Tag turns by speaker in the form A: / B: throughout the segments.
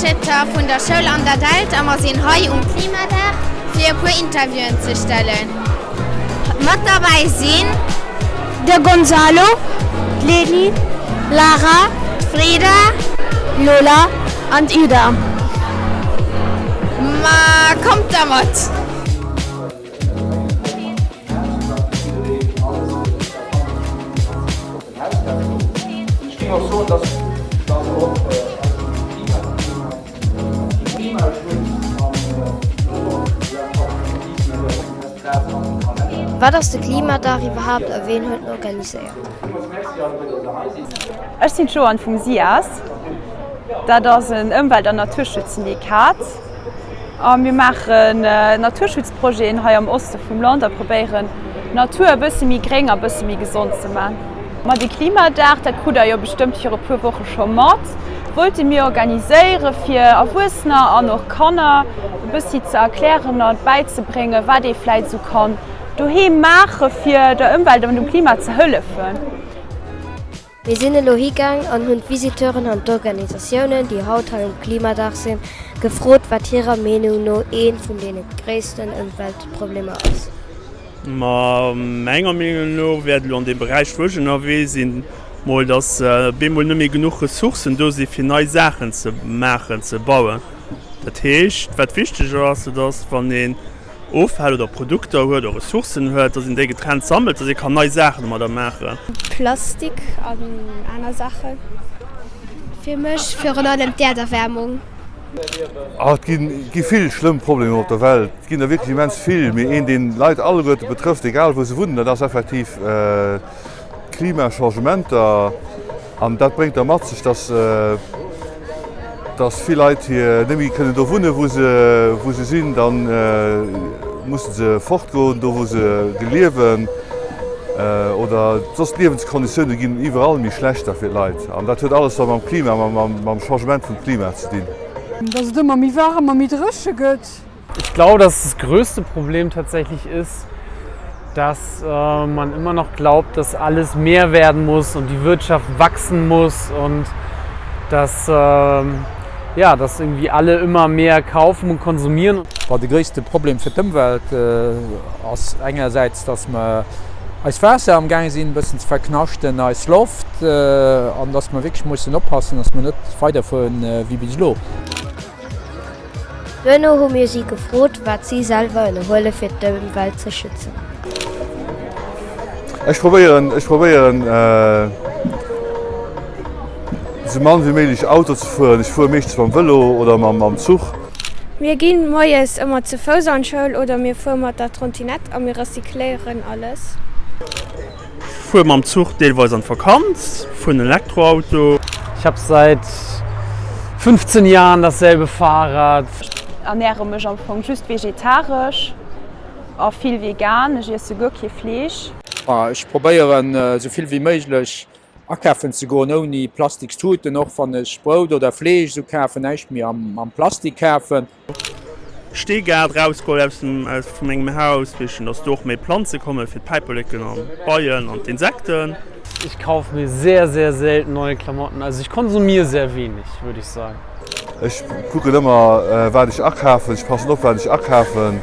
A: Schütter von der Schule an der Welt, wir sind heute Klimatag für ein paar Interviews zu stellen. Mit dabei sind
B: der Gonzalo, Leni, Lara,
A: Frieda,
B: Lola und Ida.
A: Kommt damit!
C: Es ging auch so, dass auch
B: Was ist der Klimatag überhaupt und wen hat organisiert?
D: Ich bin schon von SIAS. Das ist ein Umwelt- und Naturschutzsyndikat. Wir machen ein Naturschutzprojekt hier im Osten des Landes und probieren, die Natur ein bisschen mehr grün, ein bisschen mehr gesund zu machen. Mit dem Klimatag, der kommt ja bestimmt hier ein paar Wochen schon mit, wollten wir organisieren, für Erwachsene und auch Kinder ein bisschen zu erklären und beizubringen, was die vielleicht so kann. Daheim machen, für die Umwelt und dem Klima zu helfen.
B: Wir sind in hingegangen und haben Visiteuren und Organisationen, die heute am Klimatag sind, gefragt, was ihrer Meinung nach ein von den größten Umweltproblemen ist.
E: Meiner Meinung nach werden wir in dem Bereich NRW sind, dass wir nicht mehr genug Ressourcen da sind, für neue Sachen zu machen, zu bauen. Das heißt, was wichtig ist, dass von den Aufhalt oder Produkte oder Ressourcen hört, dass in der getrennt sammelt, dass ich kann neue Sachen da machen.
F: Plastik an einer Sache. Für mich für eine Erderwärmung.
G: Es gibt viele schlimme Probleme auf der Welt. Es gibt wirklich immens viel, den Leute alle Leute betrifft, egal wo sie wohnen, das ist effektiv Klimachangement. Und das bringt mit sich, dass viele Leute hier nicht mehr können da wohnen, wo sie sind, dann müssen sie fortgehen, da wo sie leben. Oder sonst Lebenskonditionen gehen überall nicht schlechter für die Leute. Und das hat alles mit dem Klima, mit dem Changement vom Klima zu tun.
H: Dass es immer mehr warm und mehr Drische geht.
I: Ich glaube, dass das größte Problem tatsächlich ist, dass man immer noch glaubt, dass alles mehr werden muss und die Wirtschaft wachsen muss und dass, dass irgendwie alle immer mehr kaufen und konsumieren.
J: Das größte Problem für die Umwelt ist einerseits, dass wir als Wasser am Gang sind, ein bisschen zu verknasten als Luft und dass wir wirklich müssen aufpassen, dass wir nicht weiterfahren wie bislang.
B: Dann haben wir sie gefragt, was sie selber in der Rolle für die Umwelt zu schützen.
G: Ich probiere so man wie möglich Auto zu fahren. Ich fahre meistens beim Velo oder mit dem Zug.
F: Wir gehen morgens immer zu Fuß an die Schule oder wir fahren mit der Trottinette und wir recyceln alles.
E: Ich fahre mit dem Zug teilweise an Vakanz, fahre ein Elektroauto.
I: Ich habe seit 15 Jahren dasselbe Fahrrad.
D: Ich ernähre mich am Anfang just vegetarisch, auch viel vegan, ich esse sogar kein Fleisch.
J: Ich probiere so viel wie möglich einkaufen zu gehen, ohne Plastik zu tun. Auch wenn ich Brot oder Fleisch zu kaufen, ich mir am Plastik kaufen.
E: Ich stehe gerade rausgeholt aus meinem Haus, dass durch mehr Pflanzen kommen für die Piperlicken und Bäume und Insekten.
I: Ich kaufe mir sehr, sehr selten neue Klamotten. Also ich konsumiere sehr wenig, würde ich sagen.
G: Ich gucke immer, was ich einkaufe, ich passe auf, was ich einkaufe.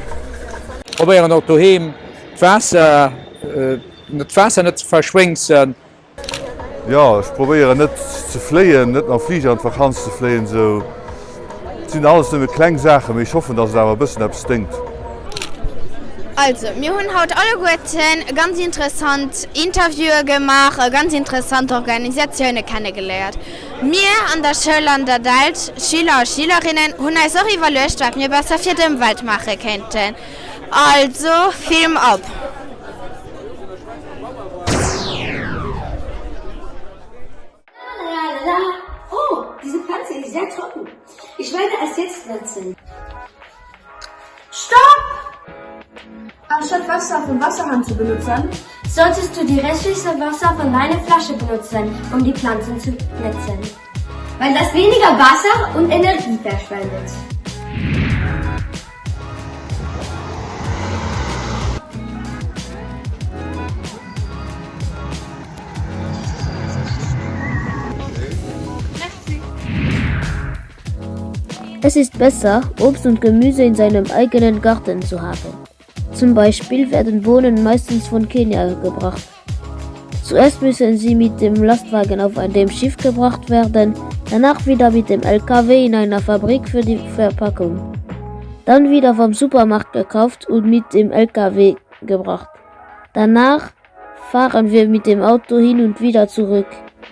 J: Ich probiere auch daheim das Wasser nicht zu verschwingen.
G: Ja, ich probiere nicht zu fliehen, nicht nach Flieger und Vakanz zu fliehen. So. Das sind alles nur kleine Sachen, aber ich hoffe, dass es da ein bisschen etwas stinkt.
A: Also, wir haben heute alle guten, ganz interessant Interview gemacht, ganz interessante Organisationen kennengelernt. Wir an der Schule an der Welt, Schüler und Schülerinnen, haben uns auch überlegt, was wir besser für die Umwelt machen könnten. Also, Film ab!
K: Oh, diese Pflanze ist sehr trocken. Ich werde es jetzt nutzen. Stopp!
L: Anstatt Wasser vom Wasserhahn zu benutzen,
K: solltest du die restliche Wasser von deiner Flasche benutzen, um die Pflanzen zu netzen. Weil das weniger Wasser und Energie verschwendet.
M: Es ist besser, Obst und Gemüse in seinem eigenen Garten zu haben. Zum Beispiel werden Bohnen meistens von Kenia gebracht. Zuerst müssen sie mit dem Lastwagen auf dem Schiff gebracht werden, danach wieder mit dem LKW in einer Fabrik für die Verpackung. Dann wieder vom Supermarkt gekauft und mit dem LKW gebracht. Danach fahren wir mit dem Auto hin und wieder zurück.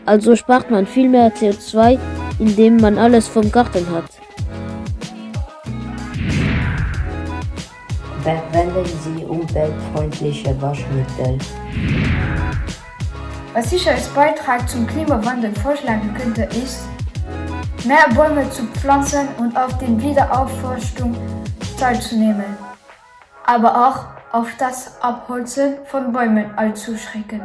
M: Also spart man viel mehr CO2, indem man alles vom Garten hat.
N: Verwenden Sie umweltfreundliche Waschmittel.
L: Was sicher als Beitrag zum Klimawandel vorschlagen könnte, ist, mehr Bäume zu pflanzen und auf den Wiederaufforstung teilzunehmen. Aber auch auf das Abholzen von Bäumen einzuschränken.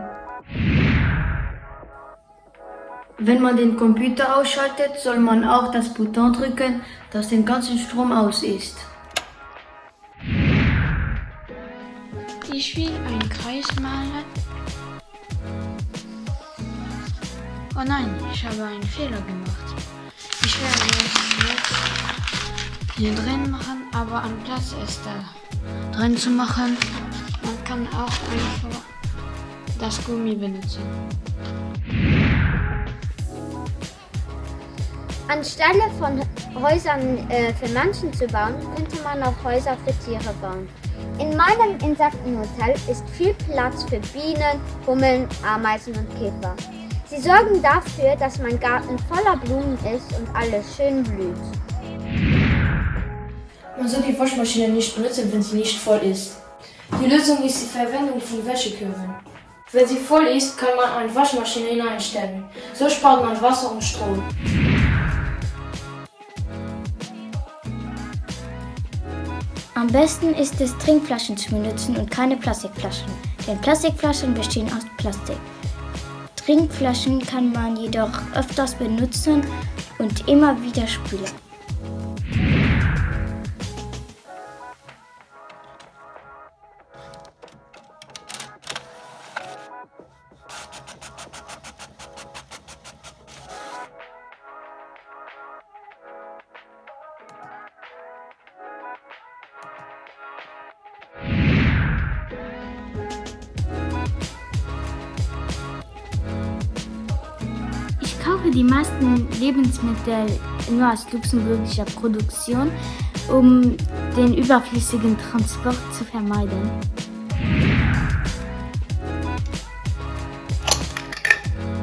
O: Wenn man den Computer ausschaltet, soll man auch das Button drücken, das den ganzen Strom aus ist.
P: Ich will einen Kreis malen. Oh nein, ich habe einen Fehler gemacht. Ich werde es jetzt hier drin machen, aber anstatt es da drin zu machen, man kann auch einfach das Gummi benutzen.
K: Anstelle von Häusern für Menschen zu bauen, könnte man auch Häuser für Tiere bauen. In meinem Insektenhotel ist viel Platz für Bienen, Hummeln, Ameisen und Käfer. Sie sorgen dafür, dass mein Garten voller Blumen ist und alles schön blüht.
Q: Man soll die Waschmaschine nicht benutzen, wenn sie nicht voll ist. Die Lösung ist die Verwendung von Wäschekörben. Wenn sie voll ist, kann man eine Waschmaschine hineinstellen. So spart man Wasser und Strom.
R: Am besten ist es, Trinkflaschen zu benutzen und keine Plastikflaschen, denn Plastikflaschen bestehen aus Plastik. Trinkflaschen kann man jedoch öfters benutzen und immer wieder spülen.
S: Ich kaufe die meisten Lebensmittel nur aus luxemburgischer Produktion, um den überflüssigen Transport zu vermeiden.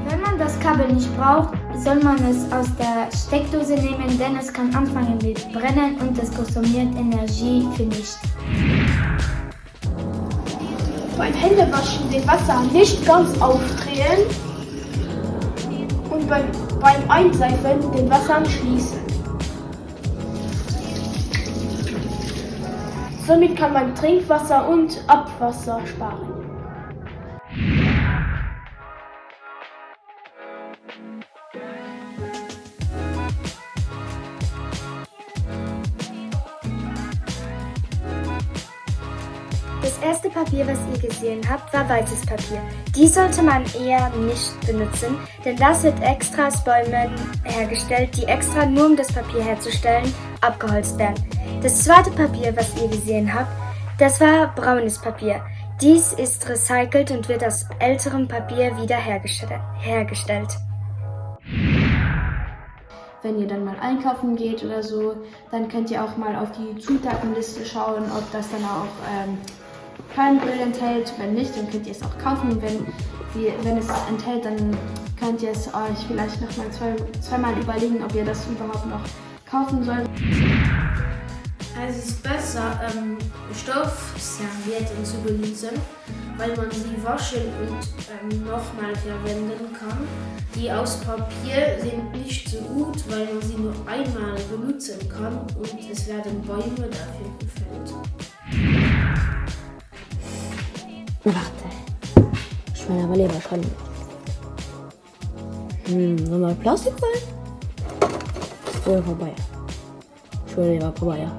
F: Wenn man das Kabel nicht braucht, soll man es aus der Steckdose nehmen, denn es kann anfangen mit Brennen und es konsumiert Energie für nichts.
L: Beim Händewaschen den Wasser nicht ganz aufdrehen und beim Einseifen den Wasser schließen. Somit kann man Trinkwasser und Abwasser sparen.
F: Das erste Papier, was ihr gesehen habt, war weißes Papier. Dies sollte man eher nicht benutzen, denn das wird extra aus Bäumen hergestellt, die extra nur um das Papier herzustellen, abgeholzt werden. Das zweite Papier, was ihr gesehen habt, das war braunes Papier. Dies ist recycelt und wird aus älterem Papier wieder hergestellt.
T: Wenn ihr dann mal einkaufen geht oder so, dann könnt ihr auch mal auf die Zutatenliste schauen, ob das dann auch Palmöl enthält. Wenn nicht, dann könnt ihr es auch kaufen. Wenn es enthält, dann könnt ihr es euch vielleicht noch mal zweimal überlegen, ob ihr das überhaupt noch kaufen sollt.
U: Es ist besser, Stoffservietten zu benutzen, weil man sie waschen und nochmal verwenden kann. Die aus Papier sind nicht so gut, weil man sie nur einmal benutzen kann und es werden Bäume dafür gefällt.
B: Warte. Ich meine aber lieber schon. Nochmal Plastik rein? Oder vorbei? Ich will lieber vorbei, ja.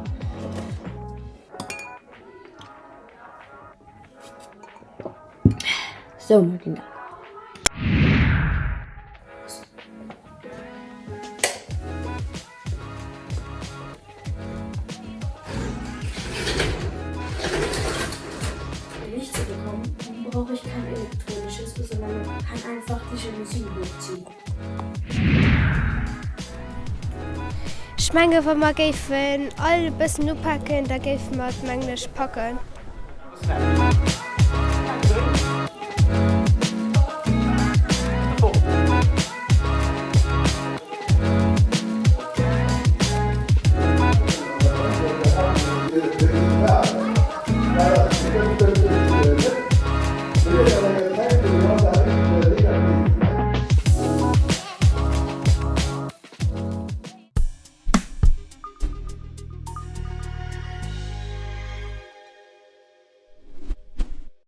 B: So, meine Kinder.
U: Musik ziehen.
C: Schmenge wo man géfen alle bisssen nupacken, da géif mat menglech packen.
V: Ja.